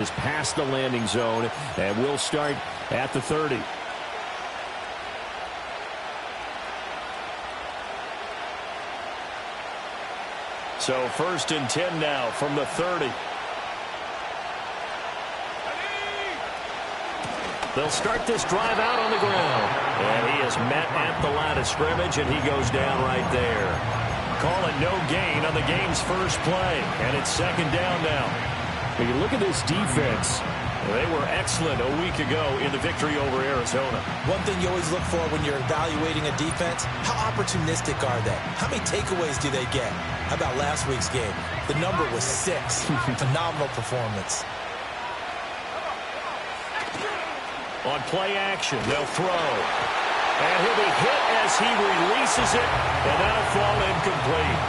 is past the landing zone, and we'll start at the 30. So 1st and 10 now from the 30. They'll start this drive out on the ground. And he is met at the line of scrimmage, and he goes down right there. Call it no gain on the game's first play, and it's 2nd down now. When you look at this defense, they were excellent a week ago in the victory over Arizona. One thing you always look for when you're evaluating a defense, how opportunistic are they? How many takeaways do they get? How about last week's game? The number was 6. Phenomenal performance. On play action, they'll throw. And he'll be hit as he releases it, and that'll fall incomplete.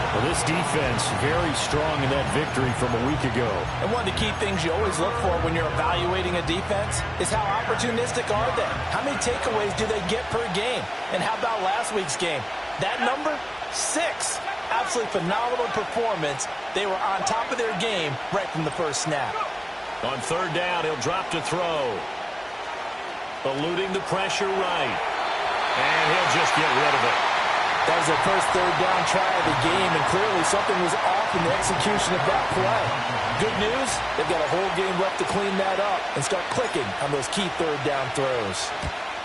Well, this defense very strong in that victory from a week ago. And one of the key things you always look for when you're evaluating a defense is how opportunistic are they? How many takeaways do they get per game? And how about last week's game? That number, 6. Absolutely phenomenal performance. They were on top of their game right from the first snap. On 3rd down, he'll drop to throw. Eluding the pressure right. And he'll just get rid of it. That was their first 3rd down try of the game, and clearly something was off in the execution of that play. Good news, they've got a whole game left to clean that up and start clicking on those key 3rd down throws.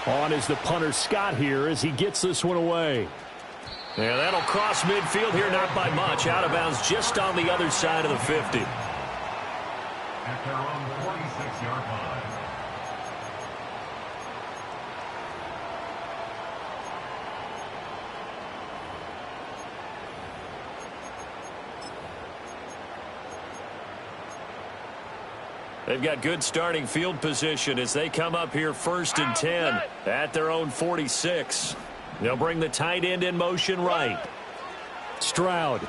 On is the punter Scott here as he gets this one away. Yeah, that'll cross midfield here, not by much. Out of bounds just on the other side of the 50. At their own 46-yard line. They've got good starting field position as they come up here 1st and 10 at their own 46. They'll bring the tight end in motion right. Stroud.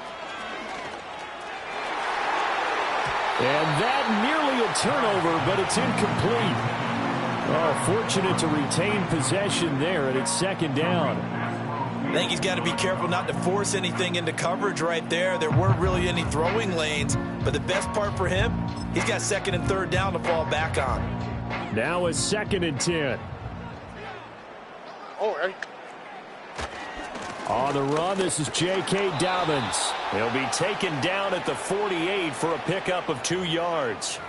And that nearly a turnover, but it's incomplete. Oh, fortunate to retain possession there, and it's 2nd down. I think he's got to be careful not to force anything into coverage right there. There weren't really any throwing lanes, but the best part for him, he's got 2nd and 3rd down to fall back on. Now it's 2nd and 10. On the run, this is J.K. Dobbins. He'll be taken down at the 48 for a pickup of 2 yards.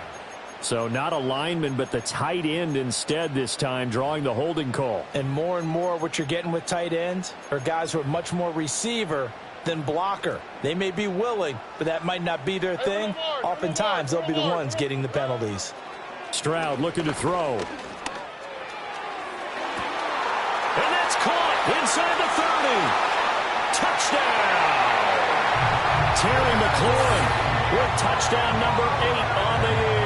So not a lineman, but the tight end instead this time, drawing the holding call. And more what you're getting with tight ends are guys who are much more receiver than blocker. They may be willing, but that might not be their thing. Oftentimes, they'll be the ones getting the penalties. Stroud looking to throw. And that's caught inside the 30. Touchdown! Terry McLaurin with touchdown number 8 on the year.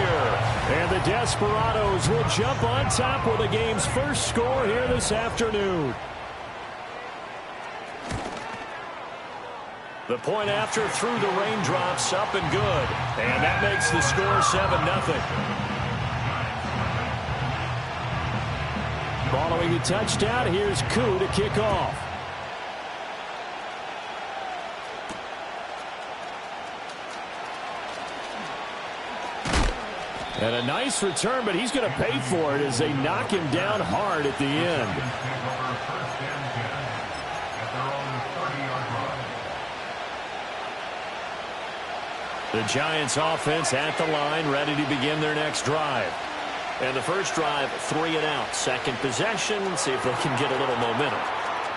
And the Desperados will jump on top with the game's first score here this afternoon. The point after through the raindrops, up and good. And that makes the score 7-0. Following the touchdown, here's Koo to kick off. And a nice return, but he's going to pay for it as they knock him down hard at the end. The Giants offense at the line, ready to begin their next drive. And the first drive, 3 and out. Second possession, see if they can get a little momentum.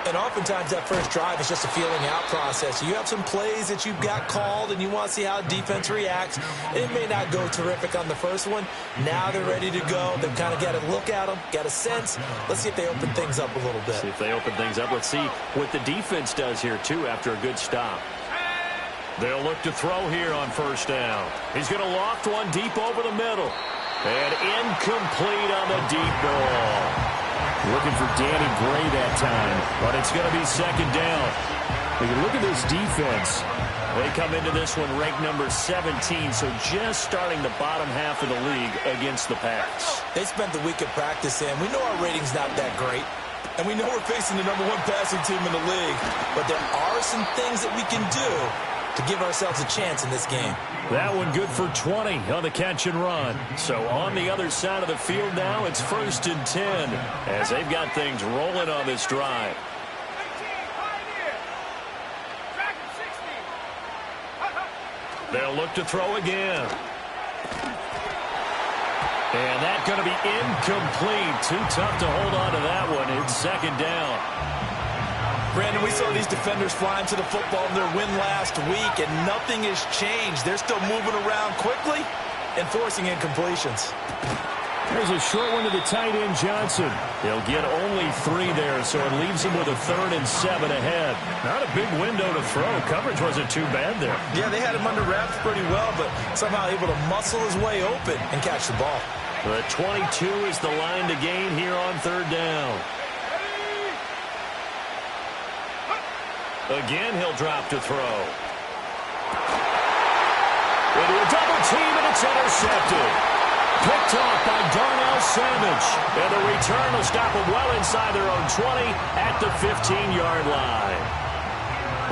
And oftentimes that first drive is just a feeling out process. You have some plays that you've got called and you want to see how defense reacts. It may not go terrific on the first one. Now they're ready to go. They've kind of got to look at them, got a sense. Let's see if they open things up a little bit. See if they open things up. Let's see what the defense does here, too, after a good stop. They'll look to throw here on first down. He's going to loft one deep over the middle. And incomplete on the deep ball. Looking for Danny Gray that time, but it's going to be 2nd down. When you look at this defense, they come into this one ranked number 17, so just starting the bottom half of the league against the pass. They spent the week of practice in. We know our rating's not that great, and we know we're facing the #1 passing team in the league, but there are some things that we can do to give ourselves a chance in this game. That one good for 20 on the catch and run. So on the other side of the field now, it's 1st and 10 as they've got things rolling on this drive. They'll look to throw again. And that's going to be incomplete. Too tough to hold on to that one. It's 2nd down. Brandon, we saw these defenders flying to the football in their win last week, and nothing has changed. They're still moving around quickly and forcing incompletions. There's a short one to the tight end, Johnson. He'll get only 3 there, so it leaves him with a 3rd and 7 ahead. Not a big window to throw. Coverage wasn't too bad there. Yeah, they had him under wraps pretty well, but somehow able to muscle his way open and catch the ball. The 22 is the line to gain here on 3rd down. Again, he'll drop to throw. Into a double team, and it's intercepted. Picked off by Darnell Savage. And the return will stop them well inside their own 20 at the 15-yard line.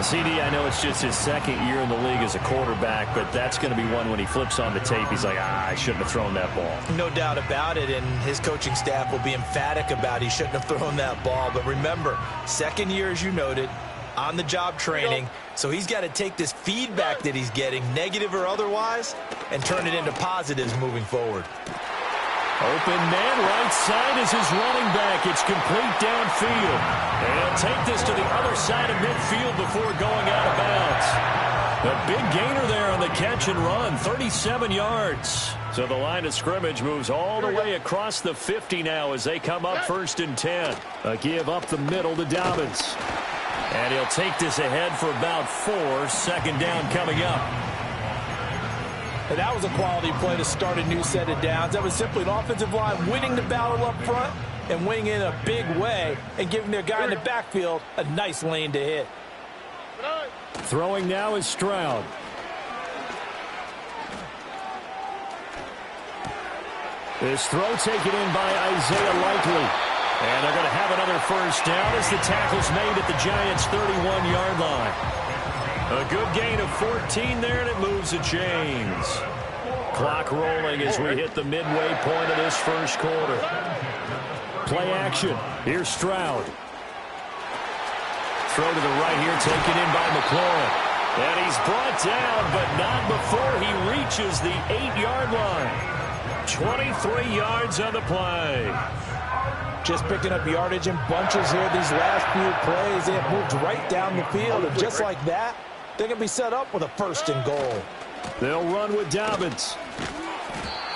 CD, I know it's just his 2nd year in the league as a quarterback, but that's going to be one when he flips on the tape, he's like, I shouldn't have thrown that ball. No doubt about it, and his coaching staff will be emphatic about he shouldn't have thrown that ball. But remember, 2nd year, as you noted, on-the-job training, so he's got to take this feedback that he's getting, negative or otherwise, and turn it into positives moving forward. Open man, right side is his running back. It's complete downfield. And he'll take this to the other side of midfield before going out of bounds. A big gainer there on the catch and run, 37 yards. So the line of scrimmage moves all the way across the 50 now as they come up 1st and 10. A give up the middle to Dobbins. And he'll take this ahead for about 4. 2nd down coming up. And that was a quality play to start a new set of downs. That was simply an offensive line winning the battle up front and winning in a big way and giving their guy in the backfield a nice lane to hit. Throwing now is Stroud. This throw taken in by Isaiah Likely. And they're going to have another 1st down as the tackle's made at the Giants' 31-yard line. A good gain of 14 there, and it moves the chains. Clock rolling as we hit the midway point of this 1st quarter. Play action. Here's Stroud. Throw to the right here, taken in by McLaurin. And he's brought down, but not before he reaches the 8-yard line. 23 yards on the play. Just picking up yardage in bunches here these last few plays. They have moved right down the field, and just like that, they're going to be set up with a 1st and goal. They'll run with Dobbins.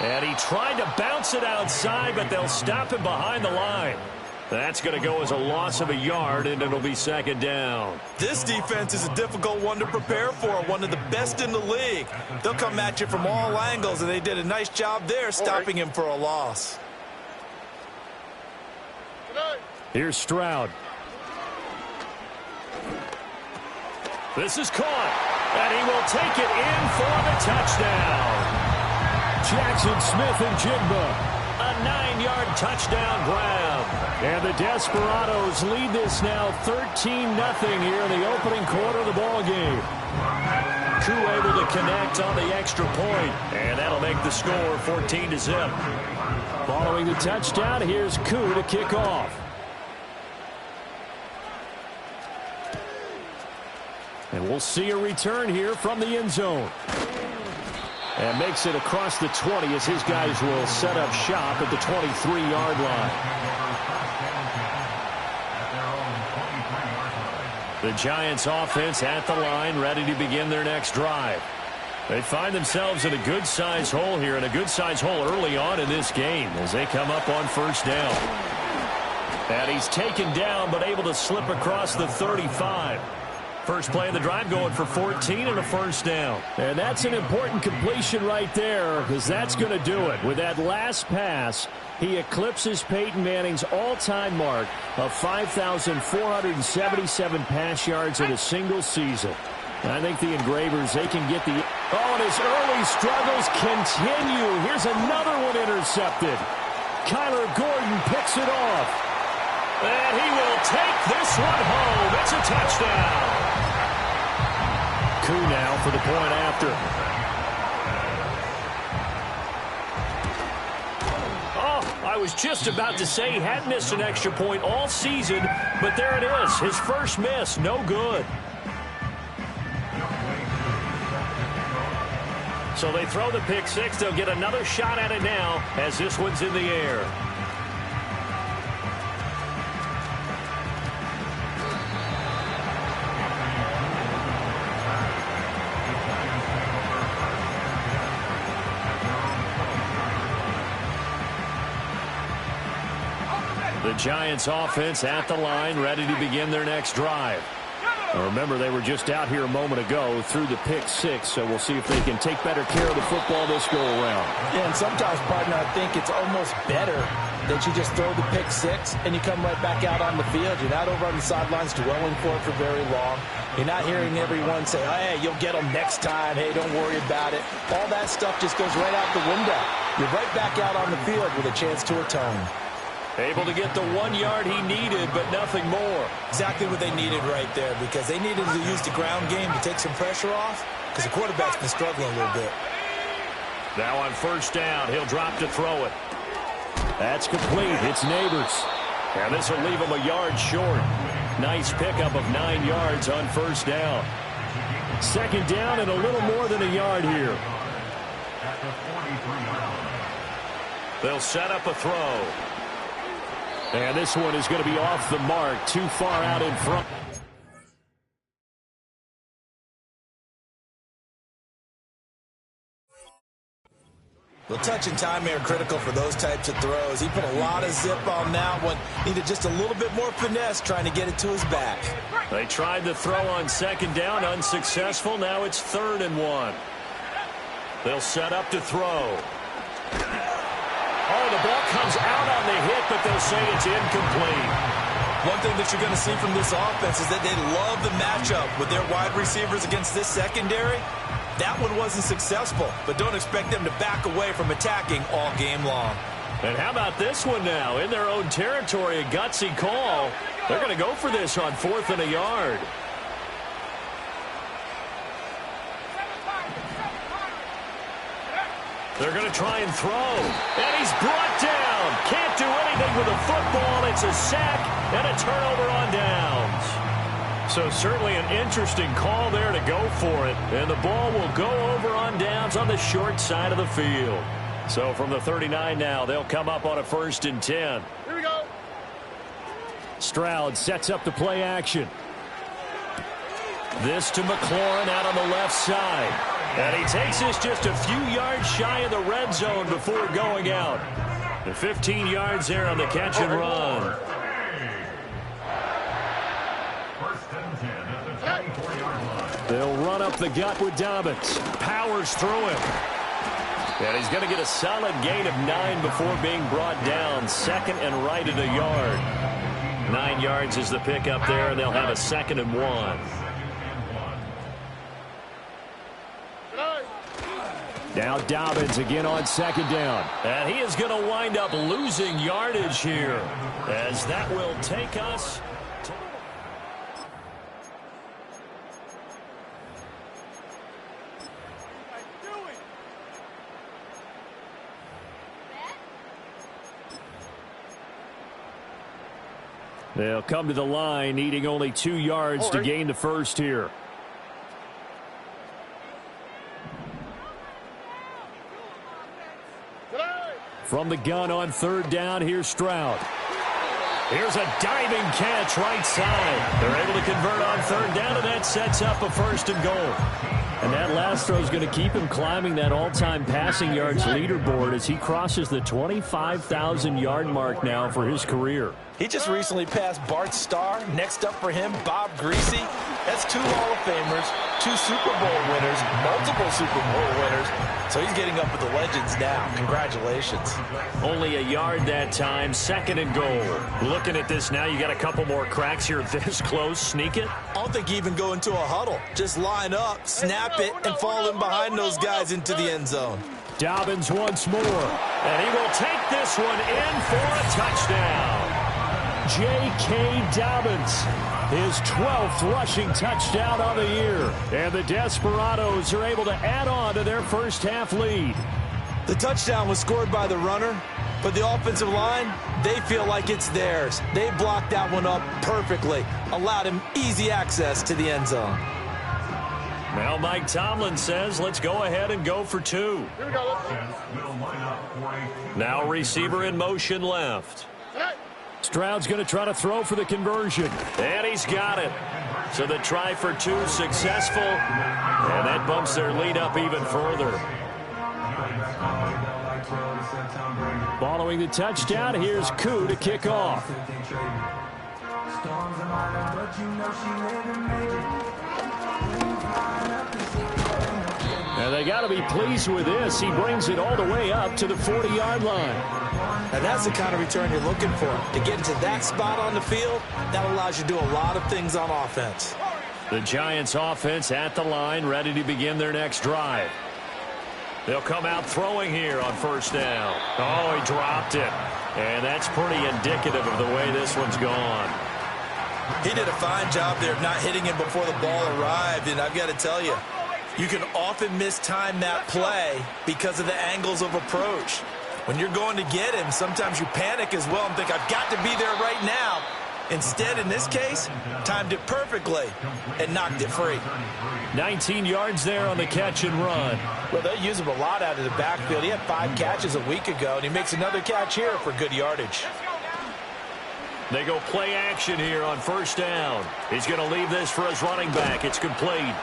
And he tried to bounce it outside, but they'll stop him behind the line. That's going to go as a loss of a yard, and it'll be 2nd down. This defense is a difficult one to prepare for, one of the best in the league. They'll come at you from all angles, and they did a nice job there stopping him for a loss. Here's Stroud. This is caught, and he will take it in for the touchdown. Jackson Smith and Jigba, a 9-yard touchdown grab. And the Desperados lead this now 13-0 here in the opening quarter of the ball game. Koo able to connect on the extra point, and that'll make the score 14-0. Following the touchdown, here's Koo to kick off. And we'll see a return here from the end zone. And makes it across the 20 as his guys will set up shop at the 23-yard line. The Giants offense at the line, ready to begin their next drive. They find themselves in a good-sized hole here, and a good-sized hole early on in this game as they come up on 1st down. And he's taken down but able to slip across the 35. First play of the drive going for 14 and a 1st down. And that's an important completion right there because that's going to do it. With that last pass, he eclipses Peyton Manning's all-time mark of 5,477 pass yards in a single season. And I think the Engravers, they can get the... Oh, and his early struggles continue. Here's another one intercepted. Kyler Gordon picks it off. And he will take this one home. It's a touchdown. Coup now for the point after. Oh, I was just about to say he had missed an extra point all season, but there it is. His first miss, no good. So they throw the pick six. They'll get another shot at it now as this one's in the air. The Giants offense at the line, ready to begin their next drive. Now remember, they were just out here a moment ago through the pick six, so we'll see if they can take better care of the football this go around. Yeah, and sometimes, partner, I think it's almost better that you just throw the pick six and you come right back out on the field. You're not over on the sidelines dwelling for it for very long. You're not hearing everyone say, oh, hey, you'll get them next time. Hey, don't worry about it. All that stuff just goes right out the window. You're right back out on the field with a chance to atone. Able to get the 1 yard he needed, but nothing more. Exactly what they needed right there, because they needed to use the ground game to take some pressure off, because the quarterback's been struggling a little bit. Now on first down, he'll drop to throw it. That's complete. It's Neighbors. And this will leave him a yard short. Nice pickup of 9 yards on first down. Second down and a little more than a yard here. They'll set up a throw. And this one is going to be off the mark, too far out in front. Well, touch and time here critical for those types of throws. He put a lot of zip on that one. Needed just a little bit more finesse trying to get it to his back. They tried the throw on second down, unsuccessful. Now it's 3rd and 1. They'll set up to throw. Oh, the ball comes out on the hit, but they'll say it's incomplete. One thing that you're going to see from this offense is that they love the matchup with their wide receivers against this secondary. That one wasn't successful, but don't expect them to back away from attacking all game long. And how about this one now? In their own territory, a gutsy call. They're going to go for this on 4th and a yard. They're going to try and throw. And he's brought down. Can't do anything with a football. It's a sack and a turnover on downs. So certainly an interesting call there to go for it. And the ball will go over on downs on the short side of the field. So from the 39 now, they'll come up on a 1st and 10. Here we go. Stroud sets up the play action. This to McLaurin out on the left side. And he takes this just a few yards shy of the red zone before going out. The 15 yards there on the catch and run. They'll run up the gut with Dobbins. Powers through him. And he's going to get a solid gain of 9 before being brought down. 2nd and right at a yard. 9 yards is the pickup there, and they'll have a 2nd and 1. Now Dobbins again on 2nd down. And he is going to wind up losing yardage here, as that will take us to... They'll come to the line, needing only 2 yards to gain the first here. From the gun on 3rd down, here's Stroud. Here's a diving catch right side. They're able to convert on 3rd down, and that sets up a 1st and goal. And that last throw is going to keep him climbing that all-time passing yards leaderboard as he crosses the 25,000-yard mark now for his career. He just recently passed Bart Starr. Next up for him, Bob Greasy. That's 2 Hall of Famers, 2 Super Bowl winners, multiple Super Bowl winners. So he's getting up with the legends now. Congratulations. Only a yard that time, 2nd and goal. Looking at this now, you got a couple more cracks here this close. Sneak it? I don't think you even go into a huddle. Just line up, snap it, and fall in behind those guys into the end zone. Dobbins once more. And he will take this one in for a touchdown. J.K. Dobbins, his 12th rushing touchdown on the year. And the Desperados are able to add on to their first half lead. The touchdown was scored by the runner, but the offensive line, they feel like it's theirs. They blocked that one up perfectly, allowed him easy access to the end zone. Now Mike Tomlin says, let's go ahead and go for two. Here we go. Now receiver in motion left. Stroud's going to try to throw for the conversion. And he's got it. So the try for two successful. And that bumps their lead up even further. Following the touchdown, here's Koo to kick off. And they got to be pleased with this. He brings it all the way up to the 40-yard line. And that's the kind of return you're looking for. To get into that spot on the field, that allows you to do a lot of things on offense. The Giants offense at the line, ready to begin their next drive. They'll come out throwing here on first down. Oh, he dropped it. And that's pretty indicative of the way this one's gone. He did a fine job there of not hitting him before the ball arrived. And I've got to tell you, you can often mistime that play because of the angles of approach. When you're going to get him, sometimes you panic as well and think, I've got to be there right now. Instead, in this case, timed it perfectly and knocked it free. 19 yards there on the catch and run. Well, they use him a lot out of the backfield. He had 5 catches a week ago, and he makes another catch here for good yardage. They go play action here on first down. He's going to leave this for his running back. It's complete.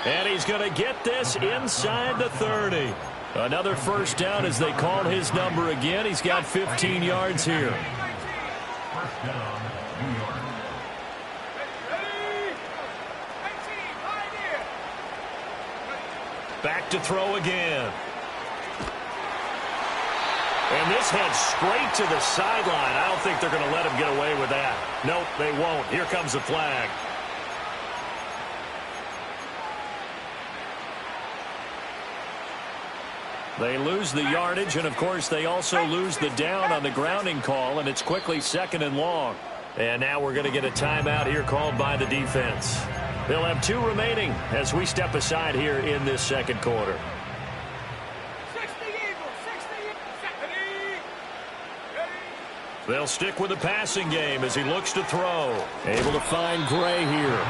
And he's going to get this inside the 30. Another first down as they call his number again. He's got 15 yards here. First down, New York. Back to throw again. And this heads straight to the sideline. I don't think they're going to let him get away with that. Nope, they won't. Here comes the flag. They lose the yardage, and, of course, they also lose the down on the grounding call, and it's quickly 2nd and long. And now we're going to get a timeout here called by the defense. They'll have 2 remaining as we step aside here in this second quarter. They'll stick with the passing game as he looks to throw. Able to find Gray here.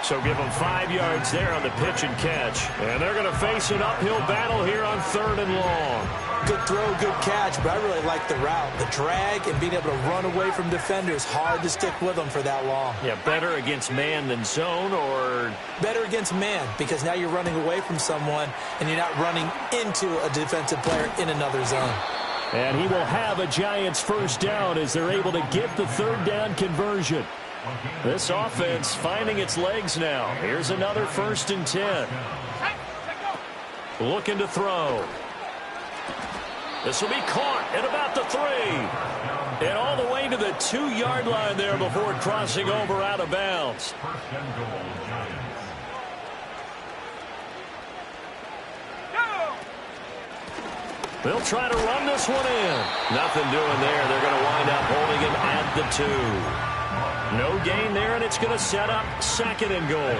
So give him 5 yards there on the pitch and catch. And they're going to face an uphill battle here on 3rd and long. Good throw, good catch, but I really like the route. The drag and being able to run away from defenders. Hard to stick with them for that long. Yeah, better against man than zone, or? Better against man, because now you're running away from someone and you're not running into a defensive player in another zone. And he will have a Giants first down as they're able to get the 3rd down conversion. This offense finding its legs now. Here's another 1st and 10. Looking to throw. This will be caught at about the 3. And all the way to the 2-yard line there before crossing over out of bounds. First and goal, Giants. They'll try to run this one in. Nothing doing there. They're going to wind up holding him at the 2. No gain there, and it's going to set up 2nd and goal.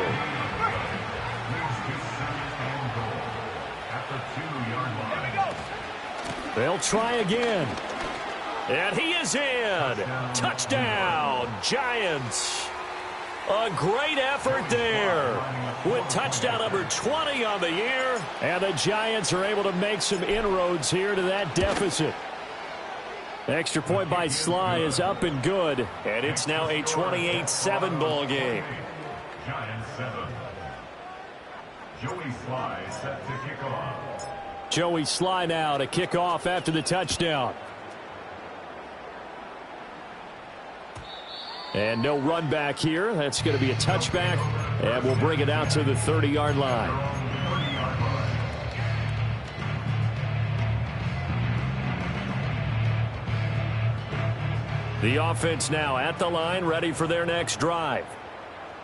They'll try again. And he is in. Touchdown, Giants. A great effort there with touchdown number 20 on the year. And the Giants are able to make some inroads here to that deficit. Extra point by Sly is up and good. And it's now a 28-7 ball game. Giants 7. Joey Sly set to kick off. Joey Sly now to kick off after the touchdown. And no run back here. That's going to be a touchback. And we'll bring it out to the 30-yard line. The offense now at the line, ready for their next drive.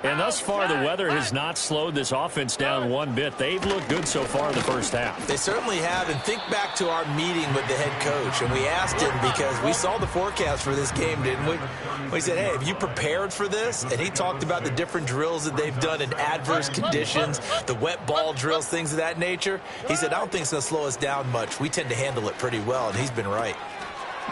And thus far, the weather has not slowed this offense down one bit. They've looked good so far in the first half. They certainly have. And think back to our meeting with the head coach. And we asked him, because we saw the forecast for this game, didn't we? We said, hey, have you prepared for this? And he talked about the different drills that they've done in adverse conditions, the wet ball drills, things of that nature. He said, I don't think it's going to slow us down much. We tend to handle it pretty well, and he's been right.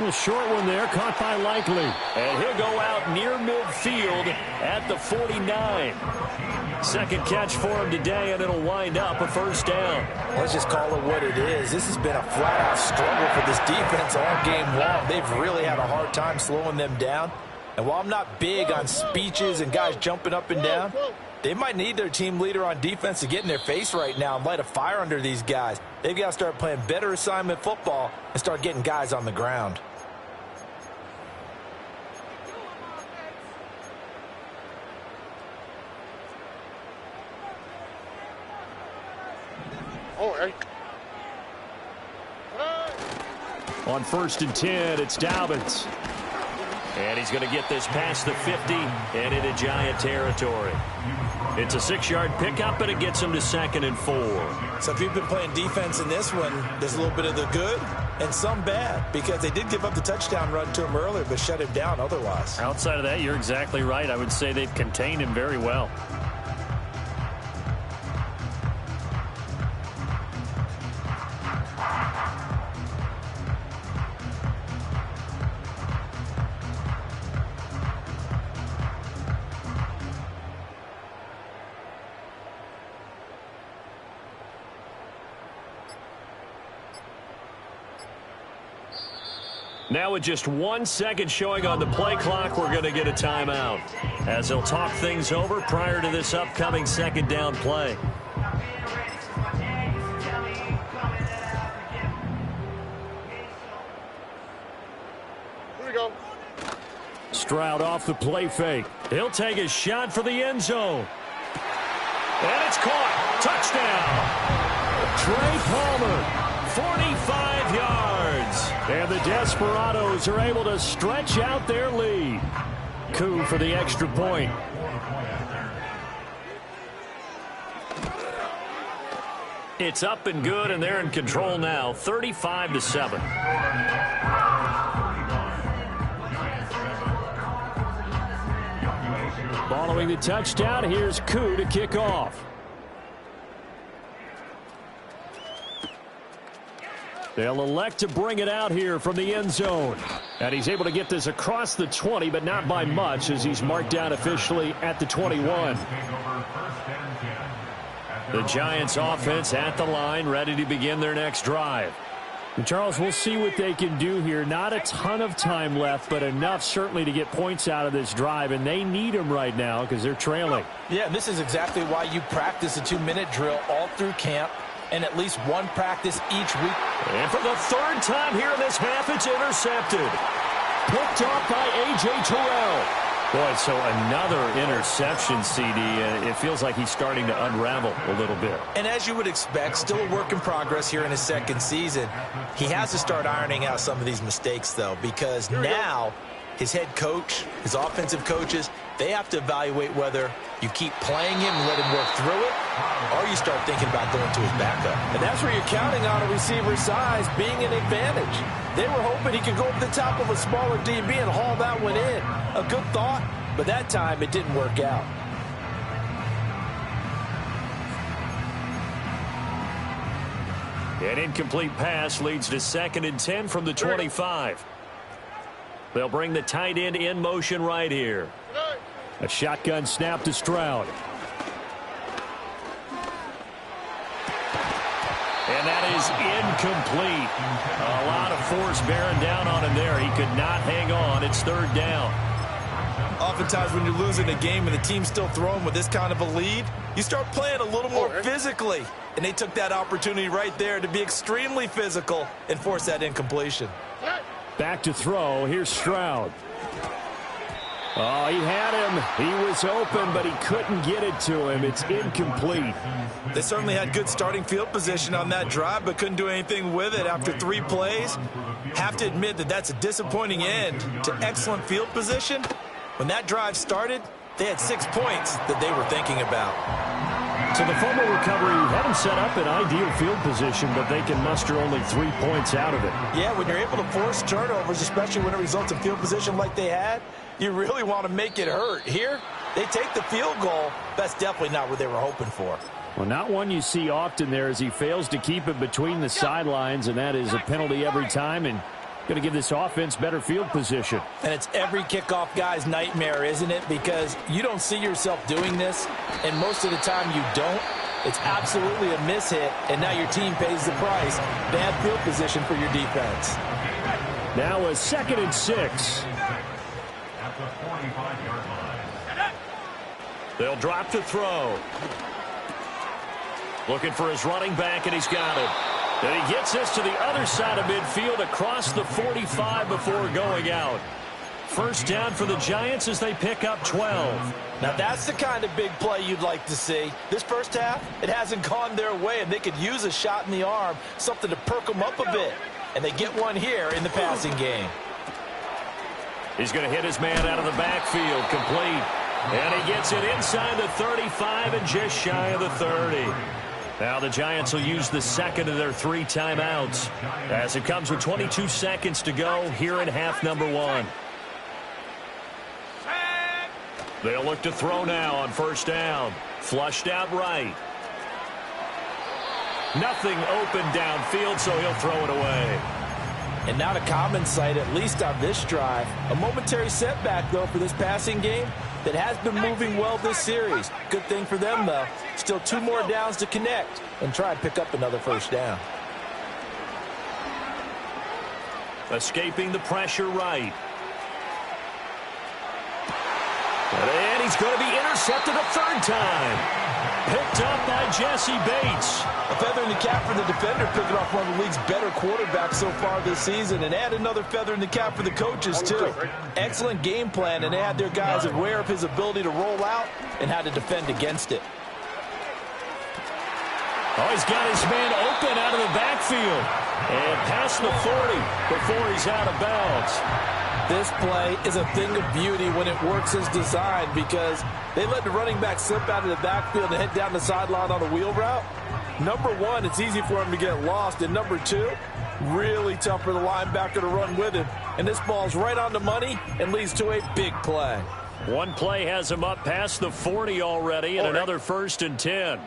A short one there, caught by Likely. And he'll go out near midfield at the 49. Second catch for him today, and it'll wind up a first down. Let's just call it what it is. This has been a flat-out struggle for this defense all game long. They've really had a hard time slowing them down. And while I'm not big on speeches and guys jumping up and down, they might need their team leader on defense to get in their face right now and light a fire under these guys. They've got to start playing better assignment football and start getting guys on the ground. On 1st and 10, it's Dobbins. And he's going to get this past the 50 and into Giant territory. It's a 6-yard pickup, but it gets him to 2nd and 4. So if you've been playing defense in this one, there's a little bit of the good and some bad, because they did give up the touchdown run to him earlier, but shut him down otherwise. Outside of that, you're exactly right. I would say they've contained him very well. Now with just 1 second showing on the play clock, we're going to get a timeout, as they'll talk things over prior to this upcoming second down play. Here we go. Stroud off the play fake. He'll take a shot for the end zone. And it's caught. Touchdown. Trey Palmer, 45 yards. And the Desperados are able to stretch out their lead. Coup for the extra point. It's up and good, and they're in control now, 35-7. Following the touchdown, here's Coup to kick off. They'll elect to bring it out here from the end zone. And he's able to get this across the 20, but not by much, as he's marked down officially at the 21. The Giants offense at the line, ready to begin their next drive. And Charles, we'll see what they can do here. Not a ton of time left, but enough certainly to get points out of this drive, and they need them right now because they're trailing. Yeah, this is exactly why you practice a 2-minute drill all through camp, and at least one practice each week. And for the third time here in this half, it's intercepted. Picked off by A.J. Terrell. Boy, so another interception, CD. It feels like he's starting to unravel a little bit. And as you would expect, still a work in progress here in his second season. He has to start ironing out some of these mistakes, though, because now his head coach, his offensive coaches, they have to evaluate whether you keep playing him and let him work through it, or you start thinking about going to his backup. And that's where you're counting on a receiver's size being an advantage. They were hoping he could go up the top of a smaller DB and haul that one in. A good thought, but that time it didn't work out. An incomplete pass leads to 2nd and 10 from the 25. They'll bring the tight end in motion right here. A shotgun snap to Stroud. And that is incomplete. A lot of force bearing down on him there. He could not hang on. It's 3rd down. Oftentimes when you're losing a game and the team's still throwing with this kind of a lead, you start playing a little more physically. And they took that opportunity right there to be extremely physical and force that incompletion. Back to throw. Here's Stroud. Oh, he had him. He was open, but he couldn't get it to him. It's incomplete. They certainly had good starting field position on that drive, but couldn't do anything with it after 3 plays. Have to admit that that's a disappointing end to excellent field position. When that drive started, They had 6 points that they were thinking about. So the fumble recovery had them set up in ideal field position, but they can muster only 3 points out of it. Yeah, when you're able to force turnovers, especially when it results in field position like they had, you really want to make it hurt. Here, they take the field goal. That's definitely not what they were hoping for. Well, not one you see often there as he fails to keep it between the sidelines, and that is a penalty every time, and going to give this offense better field position. And it's every kickoff guy's nightmare, isn't it? Because you don't see yourself doing this, and most of the time you don't. It's absolutely a mishit, and now your team pays the price. Bad field position for your defense. Now a 2nd and 6. At the 45-yard line. They'll drop to throw. Looking for his running back, and he's got it. And he gets this to the other side of midfield across the 45 before going out. First down for the Giants as they pick up 12. Now that's the kind of big play you'd like to see. This first half, it hasn't gone their way, and they could use a shot in the arm, something to perk them up a bit. And they get one here in the passing game. He's going to hit his man out of the backfield, complete. And he gets it inside the 35 and just shy of the 30. Now the Giants will use the second of their 3 timeouts as it comes with 22 seconds to go here in half number 1. They'll look to throw now on first down. Flushed out right. Nothing open downfield, so he'll throw it away. And not a common sight, at least on this drive. A momentary setback, though, for this passing game that has been moving well this series. Good thing for them, though. Still 2 more downs to connect and try and pick up another first down. Escaping the pressure right. And he's going to be intercepted a 3rd time. Picked up by Jesse Bates. A feather in the cap for the defender, picking off one of the league's better quarterbacks so far this season, and add another feather in the cap for the coaches, too. Excellent game plan, and they had their guys aware of his ability to roll out and how to defend against it. Oh, he's got his man open out of the backfield. And past the 40 before he's out of bounds. This play is a thing of beauty when it works as designed because they let the running back slip out of the backfield and head down the sideline on a wheel route. Number 1, it's easy for him to get lost. And number 2, really tough for the linebacker to run with him. And this ball's right on the money and leads to a big play. One play has him up past the 40 already and another 1st and 10.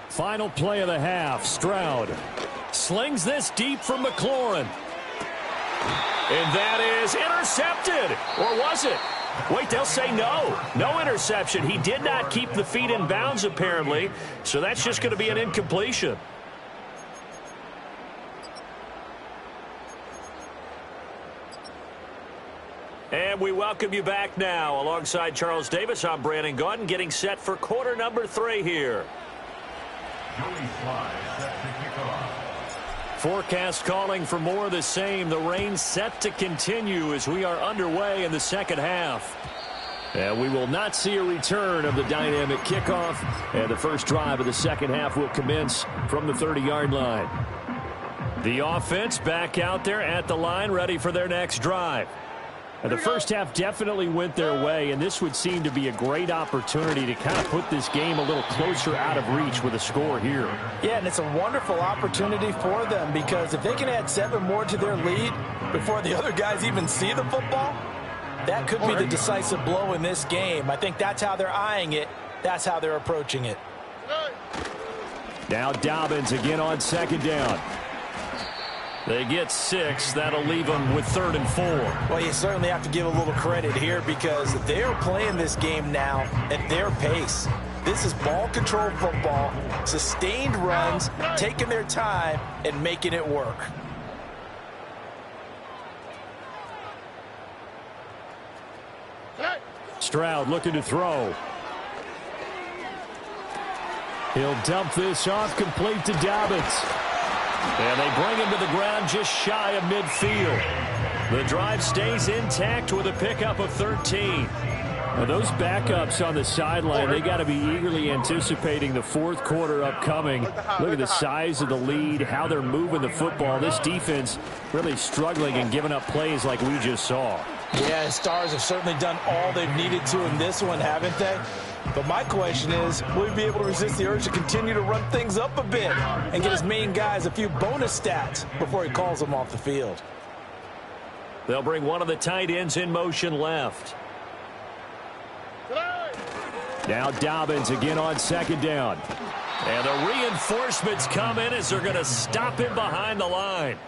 Final play of the half. Stroud slings this deep from McLaurin. And that is intercepted. Or was it? Wait, they'll say no. No interception. He did not keep the feet in bounds, apparently. So that's just going to be an incompletion. And we welcome you back now. Alongside Charles Davis, I'm Brandon Gaudin, getting set for quarter number 3 here. Joey Sly set to kick off. Forecast calling for more of the same. The rain set to continue as we are underway in the second half. And we will not see a return of the dynamic kickoff. And the first drive of the second half will commence from the 30-yard line. The offense back out there at the line, ready for their next drive. And the first half definitely went their way, and this would seem to be a great opportunity to kind of put this game a little closer out of reach with a score here. Yeah, and it's a wonderful opportunity for them because if they can add 7 more to their lead before the other guys even see the football, that could be the decisive blow in this game. I think that's how they're eyeing it. That's how they're approaching it. Now Dobbins again on second down. They get 6. That'll leave them with 3rd and 4. Well, you certainly have to give a little credit here because they're playing this game now at their pace. This is ball control football, sustained runs, taking their time, and making it work. Stroud looking to throw. He'll dump this off, complete to Dobbins. And they bring him to the ground just shy of midfield. The drive stays intact with a pickup of 13. Now those backups on the sideline, they got to be eagerly anticipating the 4th quarter upcoming. Look at the size of the lead, how they're moving the football. This defense really struggling and giving up plays like we just saw. Yeah, his Stars have certainly done all they've needed to in this one, haven't they? But my question is, will he be able to resist the urge to continue to run things up a bit and get his main guys a few bonus stats before he calls them off the field? They'll bring one of the tight ends in motion left. Now Dobbins again on second down. And the reinforcements come in as they're going to stop him behind the line.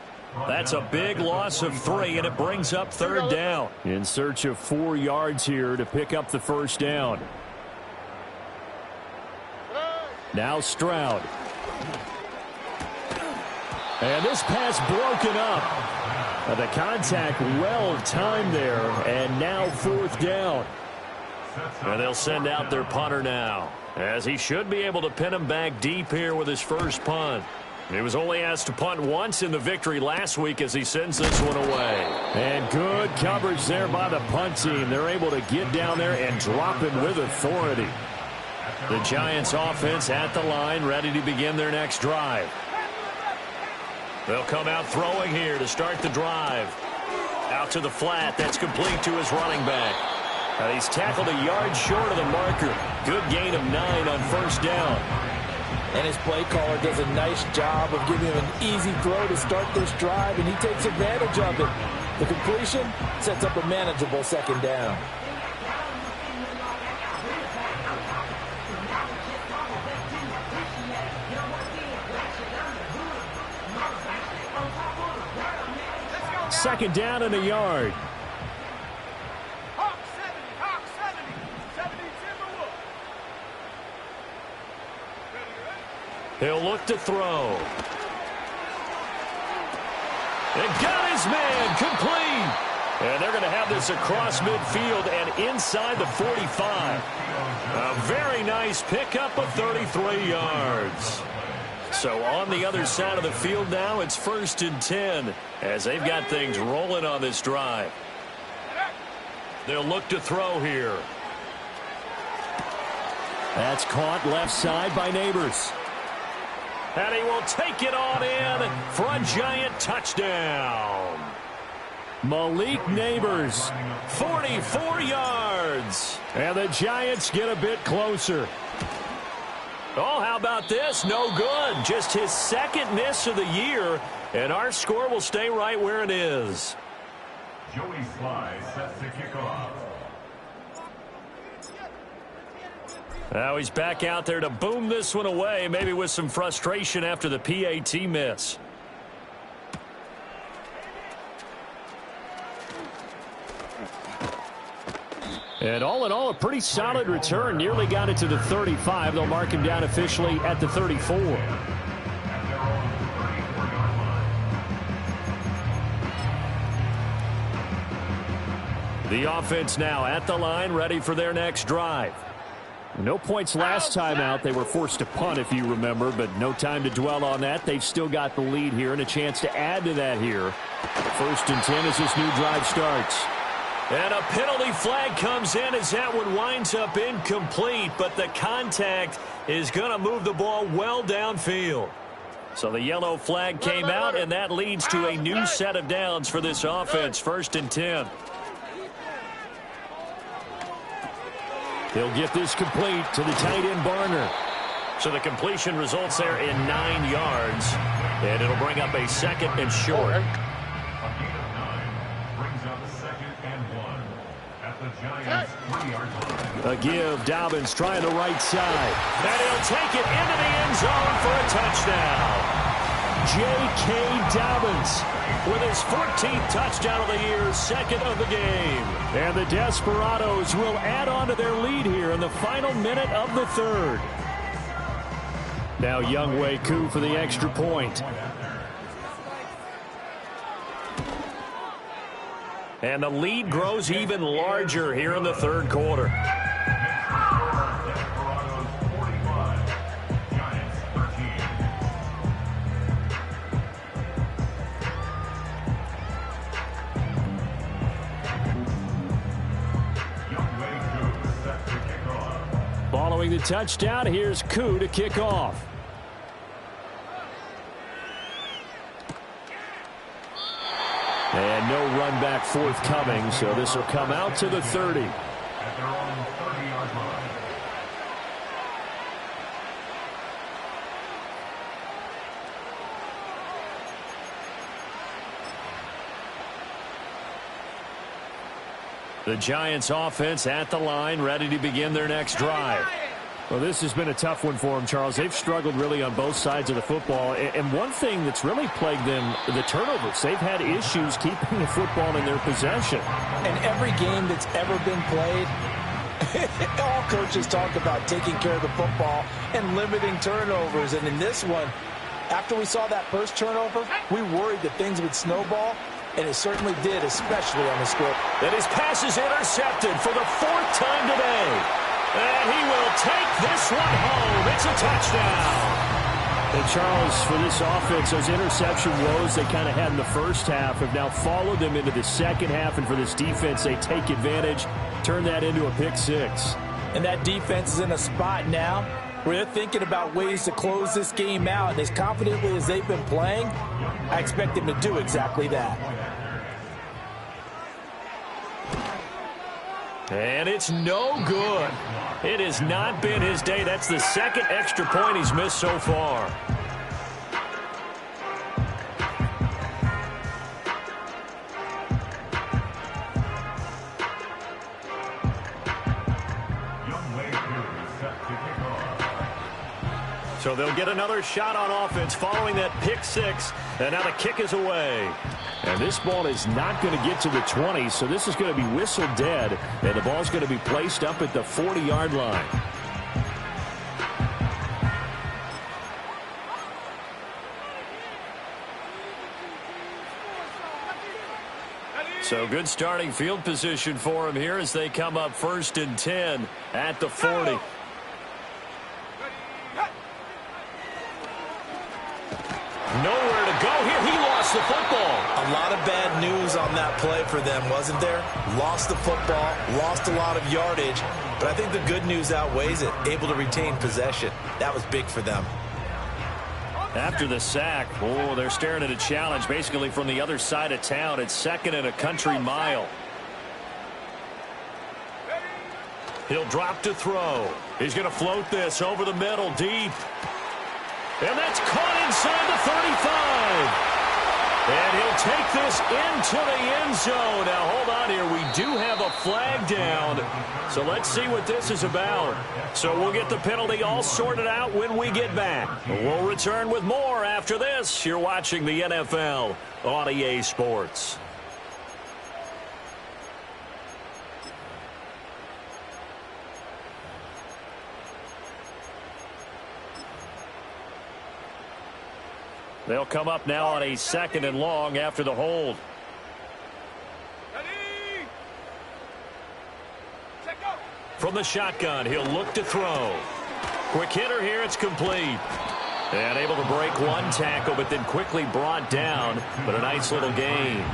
That's a big loss of 3, and it brings up third down. In search of 4 yards here to pick up the first down. Now Stroud. And this pass broken up. The contact well timed there, and now fourth down. And they'll send out their punter now, as he should be able to pin him back deep here with his first punt. He was only asked to punt once in the victory last week as he sends this one away. And good coverage there by the punt team. They're able to get down there and drop him with authority. The Giants offense at the line, ready to begin their next drive. They'll come out throwing here to start the drive. Out to the flat. That's complete to his running back. And he's tackled a yard short of the marker. Good gain of 9 on first down. And his play caller does a nice job of giving him an easy throw to start this drive, and he takes advantage of it. The completion sets up a manageable second down. Second down and a yard. He'll look to throw. And got his man complete. And they're going to have this across midfield and inside the 45. A very nice pickup of 33 yards. So on the other side of the field now, it's 1st and 10 as they've got things rolling on this drive. They'll look to throw here. That's caught left side by Neighbors. And he will take it on in for a Giant touchdown. Malik Neighbors, 44 yards. And the Giants get a bit closer. Oh, how about this? No good. Just his second miss of the year. And our score will stay right where it is. Joey Sly sets to kick off. Now he's back out there to boom this one away, maybe with some frustration after the PAT miss. And all in all, a pretty solid return. Nearly got it to the 35. They'll mark him down officially at the 34. The offense now at the line, ready for their next drive. No points last time out. They were forced to punt, if you remember, but no time to dwell on that. They've still got the lead here and a chance to add to that here. 1st and 10 as this new drive starts. And a penalty flag comes in as that one winds up incomplete, but the contact is going to move the ball well downfield. So the yellow flag came out, and that leads to a new set of downs for this offense. 1st and 10. He'll get this complete to the tight end Barner. So the completion results there in 9 yards, and it'll bring up a 2nd and short. A give. Dobbins trying the right side. And he'll take it into the end zone for a touchdown. J.K. Dobbins with his 14th touchdown of the year, 2nd of the game. And the Desperados will add on to their lead here in the final minute of the 3rd. Now Younghoe Koo for the extra point. And the lead grows even larger here in the 3rd quarter. Following the touchdown, here's Koo to kick off. And no run back forthcoming, so this will come out to the 30. At their own 30-yard line. The Giants offense at the line, ready to begin their next drive. Well, this has been a tough one for them, Charles. They've struggled really on both sides of the football. And one thing that's really plagued them, the turnovers. They've had issues keeping the football in their possession. And every game that's ever been played, all coaches talk about taking care of the football and limiting turnovers. And in this one, after we saw that first turnover, we worried that things would snowball. And it certainly did, especially on the score. And his pass is intercepted for the 4th time today. And he will take this one home. It's a touchdown. And Charles, for this offense, those interception woes they kind of had in the first half have now followed them into the second half. And for this defense, they take advantage, turn that into a pick six. And that defense is in a spot now where they're thinking about ways to close this game out. And as confidently as they've been playing, I expect them to do exactly that. And it's no good. It has not been his day. That's the second extra point he's missed so far. So they'll get another shot on offense following that pick six. And now the kick is away. And this ball is not going to get to the 20, so this is going to be whistled dead. And the ball's going to be placed up at the 40-yard line. So good starting field position for him here as they come up 1st and 10 at the 40. Nowhere to go here. He lost the football. A lot of bad news on that play for them, wasn't there? Lost the football, lost a lot of yardage, but I think the good news outweighs it. Able to retain possession. That was big for them. After the sack, oh, they're staring at a challenge basically from the other side of town. It's 2nd and a country mile. He'll drop to throw. He's going to float this over the middle deep. And that's caught inside the 35. And he'll take this into the end zone. Now, hold on here. We do have a flag down. So let's see what this is about. So we'll get the penalty all sorted out when we get back. We'll return with more after this. You're watching the NFL on EA Sports. They'll come up now on a 2nd and long after the hold. From the shotgun, he'll look to throw. Quick hitter here, it's complete. And able to break one tackle, but then quickly brought down. But a nice little gain.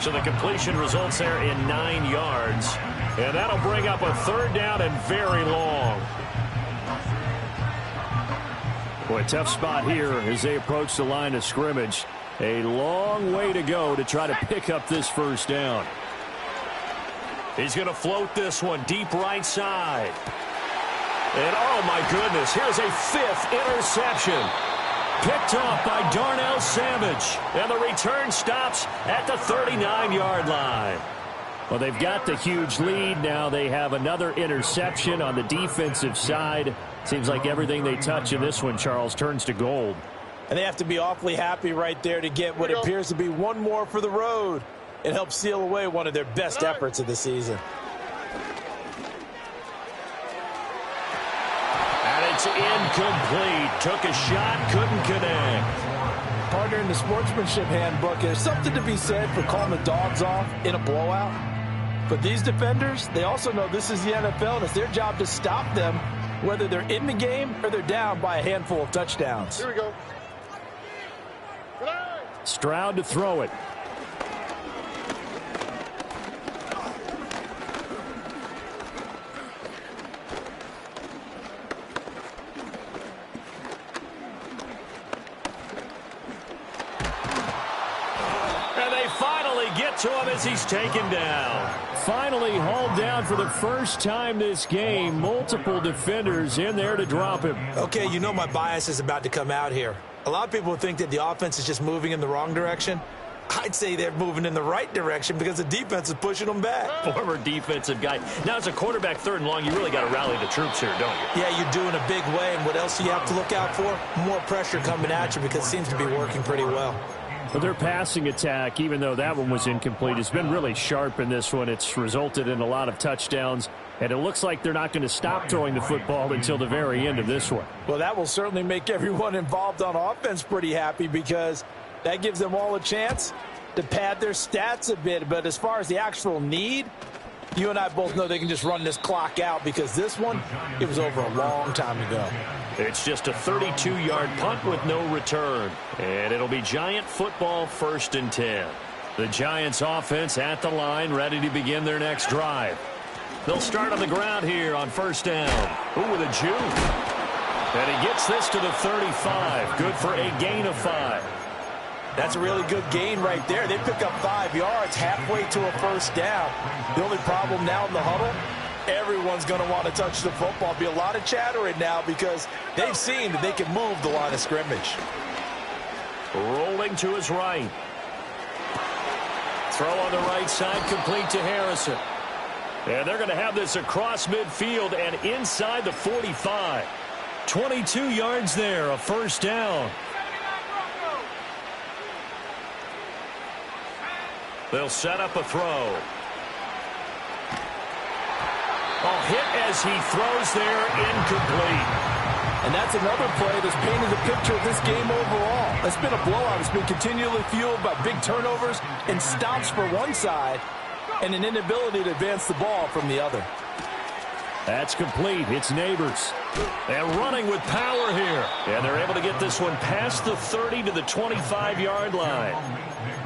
So the completion results there in 9 yards. And that'll bring up a 3rd down and very long. Boy, tough spot here as they approach the line of scrimmage. A long way to go to try to pick up this 1st down. He's going to float this one deep right side. And, oh, my goodness, here's a 5th interception. Picked off by Darnell Savage. And the return stops at the 39-yard line. Well, they've got the huge lead. Now they have another interception on the defensive side. Seems like everything they touch in this one, Charles, turns to gold. And they have to be awfully happy right there to get what appears to be one more for the road. It helps seal away one of their best efforts of the season. And it's incomplete. Took a shot, couldn't connect. Partner, in the sportsmanship handbook, there's something to be said for calling the dogs off in a blowout. But these defenders, they also know this is the NFL, and it's their job to stop them, whether they're in the game or they're down by a handful of touchdowns. Here we go. Stroud to throw it. And they finally get to him as he's taken down. Finally hauled down for the first time this game. Multiple defenders in there to drop him. Okay, you know my bias is about to come out here. A lot of people think that the offense is just moving in the wrong direction. I'd say they're moving in the right direction because the defense is pushing them back. Former defensive guy. Now, as a quarterback, 3rd and long, you really got to rally the troops here, don't you? Yeah, you're doing a big way, and what else do you have to look out for? More pressure coming at you because it seems to be working pretty well. But their passing attack, even though that one was incomplete, has been really sharp in this one. It's resulted in a lot of touchdowns, and it looks like they're not going to stop throwing the football until the very end of this one. Well, that will certainly make everyone involved on offense pretty happy because that gives them all a chance to pad their stats a bit. But as far as the actual need, you and I both know they can just run this clock out because this one, it was over a long time ago. It's just a 32-yard punt with no return. And it'll be Giant football, 1st and 10. The Giants offense at the line, ready to begin their next drive. They'll start on the ground here on 1st down. Ooh, with a juke. And he gets this to the 35. Good for a gain of 5. That's a really good gain right there. They pick up 5 yards halfway to a 1st down. The only problem now in the huddle, everyone's going to want to touch the football. Be a lot of chattering now because they've seen that they can move the line of scrimmage. Rolling to his right. Throw on the right side, complete to Harrison. And they're going to have this across midfield and inside the 45. 22 yards there, a 1st down. They'll set up a throw. Hit as he throws there, incomplete. And that's another play that's painted the picture of this game overall. It's been a blowout. It's been continually fueled by big turnovers and stops for one side and an inability to advance the ball from the other. That's complete. It's Neighbors. And running with power here. And they're able to get this one past the 30 to the 25-yard line.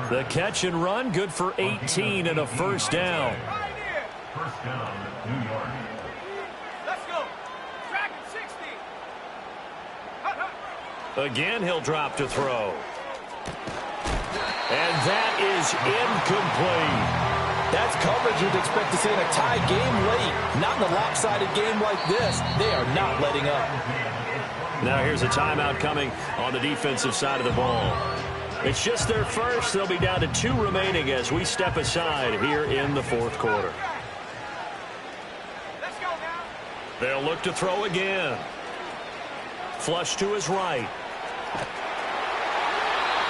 The catch and run, good for 18 and a 1st down. 1st down, New York. Let's go. Track at 60. Again, he'll drop to throw. And that is incomplete. That's coverage you'd expect to see in a tie game late. Not in a lopsided game like this. They are not letting up. Now here's a timeout coming on the defensive side of the ball. It's just their first. They'll be down to 2 remaining as we step aside here in the 4th quarter. Let's go now. They'll look to throw again. Flush to his right.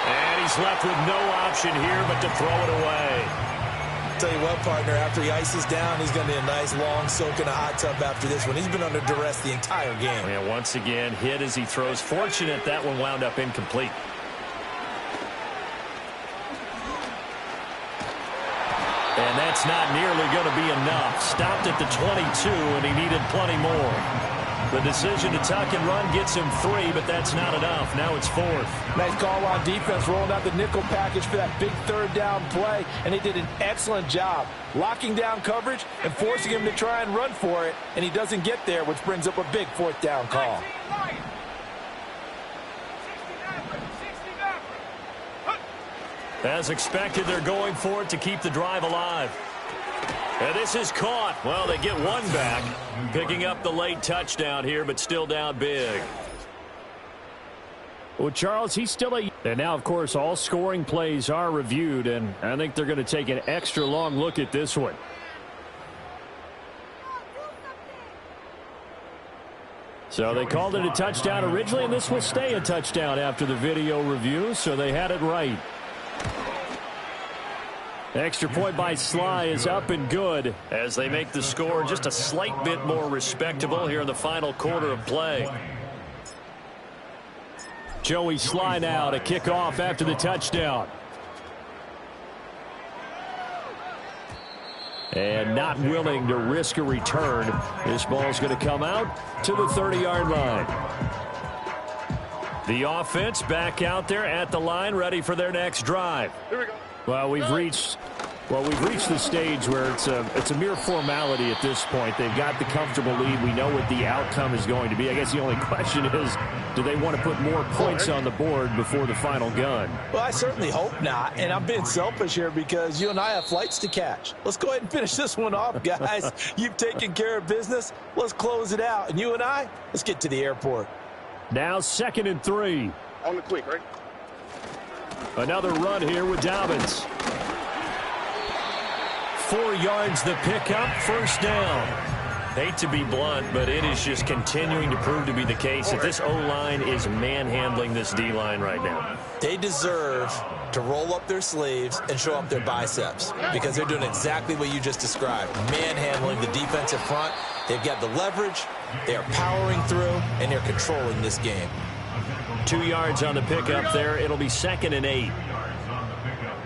And he's left with no option here but to throw it away. Tell you what, partner, after he ices down, he's going to need a nice long soak in a hot tub after this one. He's been under duress the entire game. And once again, hit as he throws. Fortunate that one wound up incomplete. And that's not nearly going to be enough. Stopped at the 22, and he needed plenty more. The decision to tuck and run gets him 3, but that's not enough. Now it's 4th. Nice call on defense, rolling out the nickel package for that big 3rd down play, and they did an excellent job locking down coverage and forcing him to try and run for it, and he doesn't get there, which brings up a big 4th down call. As expected, they're going for it to keep the drive alive. And this is caught. Well, they get one back, picking up the late touchdown here, but still down big. Well, Charles, he's still a... And now, of course, all scoring plays are reviewed, and I think they're going to take an extra long look at this one. So they called it a touchdown originally, and this will stay a touchdown after the video review, so they had it right. Extra point by Sly is up and good as they make the score just a slight bit more respectable here in the final quarter of play. Joey Sly now to kick off after the touchdown. And not willing to risk a return. This ball's going to come out to the 30-yard line. The offense back out there at the line, ready for their next drive. Here we go. Well, we've reached Well, we've reached the stage where it's a mere formality at this point. They've got the comfortable lead. We know what the outcome is going to be. I guess the only question is, do they want to put more points on the board before the final gun? Well, I certainly hope not, and I'm being selfish here because you and I have flights to catch. Let's go ahead and finish this one off, guys. You've taken care of business. Let's close it out, and you and I, let's get to the airport. Now 2nd and 3. On the quick, right? Another run here with Dobbins. 4 yards the pickup, first down. Hate to be blunt, but it is just continuing to prove to be the case that this O-line is manhandling this D-line right now. They deserve to roll up their sleeves and show up their biceps because they're doing exactly what you just described, manhandling the defensive front. They've got the leverage, they are powering through, and they're controlling this game. 2 yards on the pickup there. It'll be 2nd and 8. Yards on the pickup.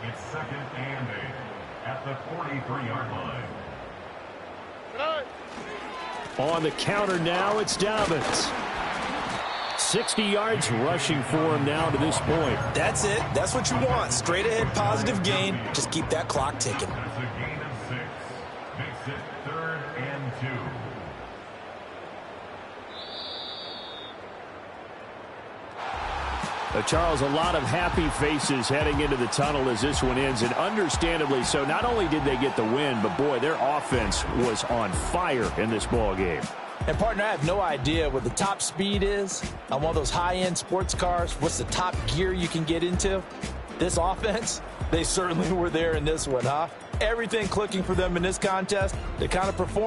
It's 2nd and 8 at the 43-yard line. On the counter now, it's Dobbins. 60 yards rushing for him now to this point. That's it. That's what you want. Straight ahead, positive gain. Just keep that clock ticking. That's a gain of 6. Makes it 3rd and 2. Charles, a lot of happy faces heading into the tunnel as this one ends, and understandably so. Not only did they get the win, but, boy, their offense was on fire in this ball game. And, partner, I have no idea what the top speed is on one of those high-end sports cars. What's the top gear you can get into? This offense, they certainly were there in this one, huh? Everything clicking for them in this contest. They kind of performed.